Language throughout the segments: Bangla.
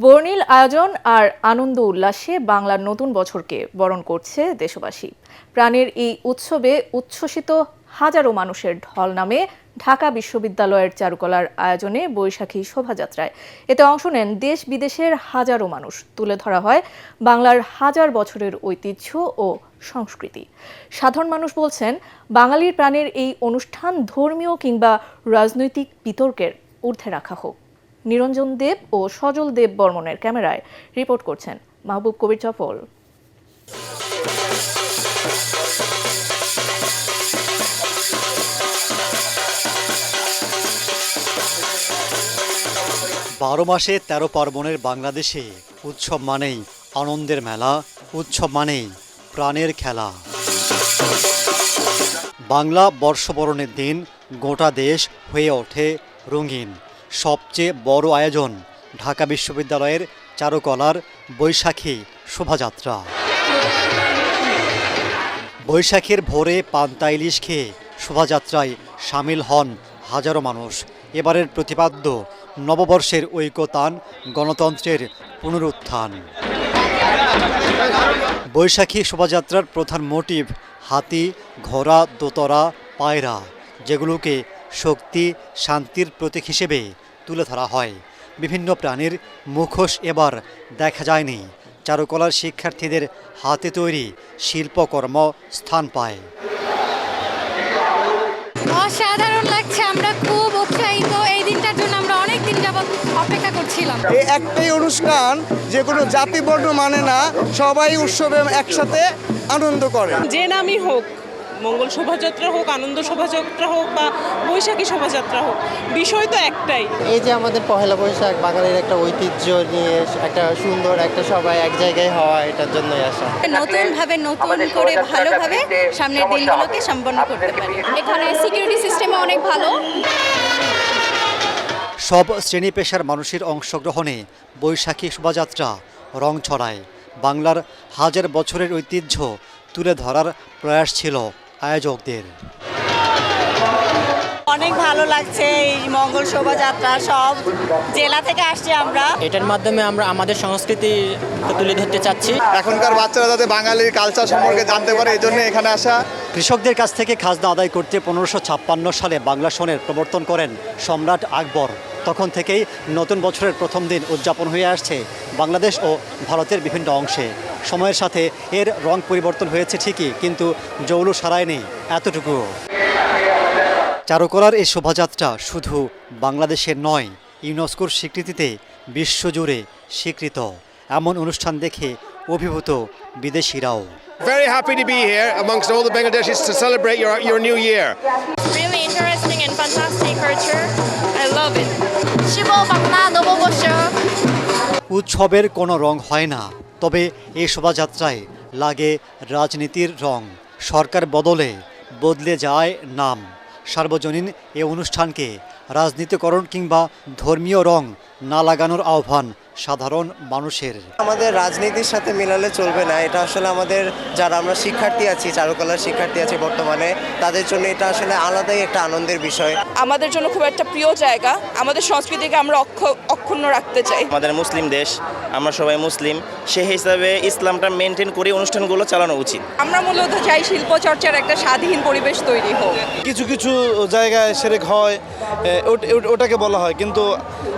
বর্ণিল আয়োজন আর আনন্দ উল্লাসে বাংলার নতুন বছরকে বরণ করছে দেশবাসী। প্রাণের এই উৎসবে উচ্ছ্বসিত হাজারো মানুষের ঢল নামে ঢাকা বিশ্ববিদ্যালয়ের চারুকলার আয়োজনে বৈশাখী শোভাযাত্রায়। এতে অংশ নেন দেশ বিদেশের হাজারো মানুষ। তুলে ধরা হয় বাংলার হাজার বছরের ঐতিহ্য ও সংস্কৃতি। সাধারণ মানুষ বলছেন, বাঙালির প্রাণের এই অনুষ্ঠান ধর্মীয় কিংবা রাজনৈতিক বিতর্কের ঊর্ধ্বে রাখা হোক। নিরঞ্জন দেব ও সজল দেব বর্মনের ক্যামেরায় রিপোর্ট করছেন মাহবুব কবির চপল। ১২ মাসে ১৩ পার্বণের বাংলাদেশে উৎসব মানেই আনন্দের মেলা, উৎসব মানেই প্রাণের খেলা। বাংলা বর্ষবরণের দিন গোটা দেশ হয়ে ওঠে রঙিন। সবচেয়ে বড় আয়োজন ঢাকা বিশ্ববিদ্যালয়ের চারুকলার বৈশাখী শোভাযাত্রা। বৈশাখের ভোরে পান্তা ইলিশ খেয়ে শোভাযাত্রায় সামিল হন হাজারো মানুষ। এবারের প্রতিপাদ্য নববর্ষের ঐকতান, গণতন্ত্রের পুনরুত্থান। বৈশাখী শোভাযাত্রার প্রধান মোটিভ হাতি, ঘোড়া, দোতরা, পায়রা, যেগুলোকে শক্তি, শান্তির প্রতীক হিসেবে তুলে ধরা হয়। বিভিন্ন প্রাণীর মুখোশ এবার দেখা যায়নি। চারুকলার শিক্ষার্থীদের হাতে তৈরি শিল্পকর্ম স্থান পায়। অসাধারণ লাগছে, আমরা খুব উৎসাহিত। এই দিনটার জন্য আমরা অনেক দিন যাবত অপেক্ষা করছিলাম। এই একটাই অনুষ্ঠান, যে কোনো জাতি বর্ণ মানে না, সবাই উৎসবে একসাথে আনন্দ করে। যে নামই হোক, মঙ্গল শোভাযাত্রা হোক, আনন্দ শোভাযাত্রা হোক বা বৈশাখী শোভাযাত্রা হোক, বিষয় তো একটাই। এই যে আমাদের পহেলা বৈশাখ, বাঙালির একটা ঐতিহ্য নিয়ে একটা সুন্দর একটা সবাই এক জায়গায় হওয়া, এটার জন্যই আসা। নতুনভাবে নতুন করে ভালোভাবে সামনের দিনগুলোকে সম্পন্ন করতে পারি। এখানে সিকিউরিটি সিস্টেমও অনেক ভালো। সব শ্রেণী পেশার মানুষের অংশগ্রহণে বৈশাখী শোভাযাত্রা রং ছড়ায়। বাংলার হাজার বছরের ঐতিহ্য তুলে ধরার প্রয়াস ছিল আয়োজকদের। অনেক ভালো লাগছে এই মঙ্গল শোভাযাত্রা, সব জেলা থেকে আসছি আমরা। এটার মাধ্যমে আমরা আমাদের সংস্কৃতি তুলে ধরতে চাচ্ছি। এখনকার বাচ্চারা যাতে বাঙালির কালচার সম্পর্কে জানতে পারে, এই জন্য এখানে আসা। কৃষকদের কাছ থেকে খাজনা আদায় করতে 1556 সালে বাংলা সনের প্রবর্তন করেন সম্রাট আকবর। তখন থেকেই নতুন বছরের প্রথম দিন উদযাপন হয়ে আসছে বাংলাদেশ ও ভারতের বিভিন্ন অংশে। সময়ের সাথে এর রং পরিবর্তন হয়েছে ঠিকই, কিন্তু জৌলুস সারায়নি এতটুকু। চারুকলার এই শোভাযাত্রা শুধু বাংলাদেশের নয়, ইউনেস্কোর স্বীকৃতিতে বিশ্বজুড়ে স্বীকৃত। এমন অনুষ্ঠান দেখে অভিভূত বিদেশিরাও। Very happy to be here amongst all the Bangladeshis to celebrate your new year. Really interesting and fantastic culture. I love it. শুভ বাংলা নববর্ষ। উৎসবের কোনো রং হয় না, তবে এই শোভাযাত্রায় লাগে রাজনীতির রং। সরকার বদলে যায় নাম। সার্বজনীন এ অনুষ্ঠানকে রাজনীতিকরণ কিংবা ধর্মীয় রং না লাগানোর আহ্বান সাধারণ মানুষের। আমাদের রাজনীতির সাথে মিলালে চলবে না। এটা আসলে আমাদের যারা আমরা শিক্ষার্থী আছি, চারুকলার শিক্ষার্থী আছি বর্তমানে, তাদের জন্য এটা আসলে আলাদাই একটা আনন্দের বিষয়। আমাদের জন্য খুব একটা প্রিয় জায়গা, আমাদের সংস্কৃতিকে আমরা অক্ষুণ্ণ রাখতে চাই। আমাদের মুসলিম দেশ, আমরা সবাই মুসলিম, সেই হিসাবে ইসলামটা মেনটেন করে অনুষ্ঠানগুলো চালানো উচিত। আমরা মূলত চাই শিল্প চর্চার একটা স্বাধীন পরিবেশ তৈরি হোক। কিছু কিছু জায়গায় সেরেক হয়, ওটাকে বলা হয়, কিন্তু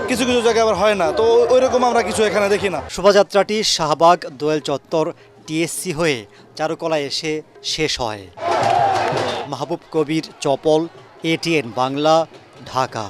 কিছু কিছু জায়গায় আবার হয় না। তো ওইরকম আমরা কিছু এখানে দেখি না। শোভাযাত্রাটি শাহবাগ, দোয়েল চত্বর, টিএসসি হয়ে চারুকলায় এসে শেষ হয়। মাহবুব কবির চপল, এটিএন বাংলা, ঢাকা।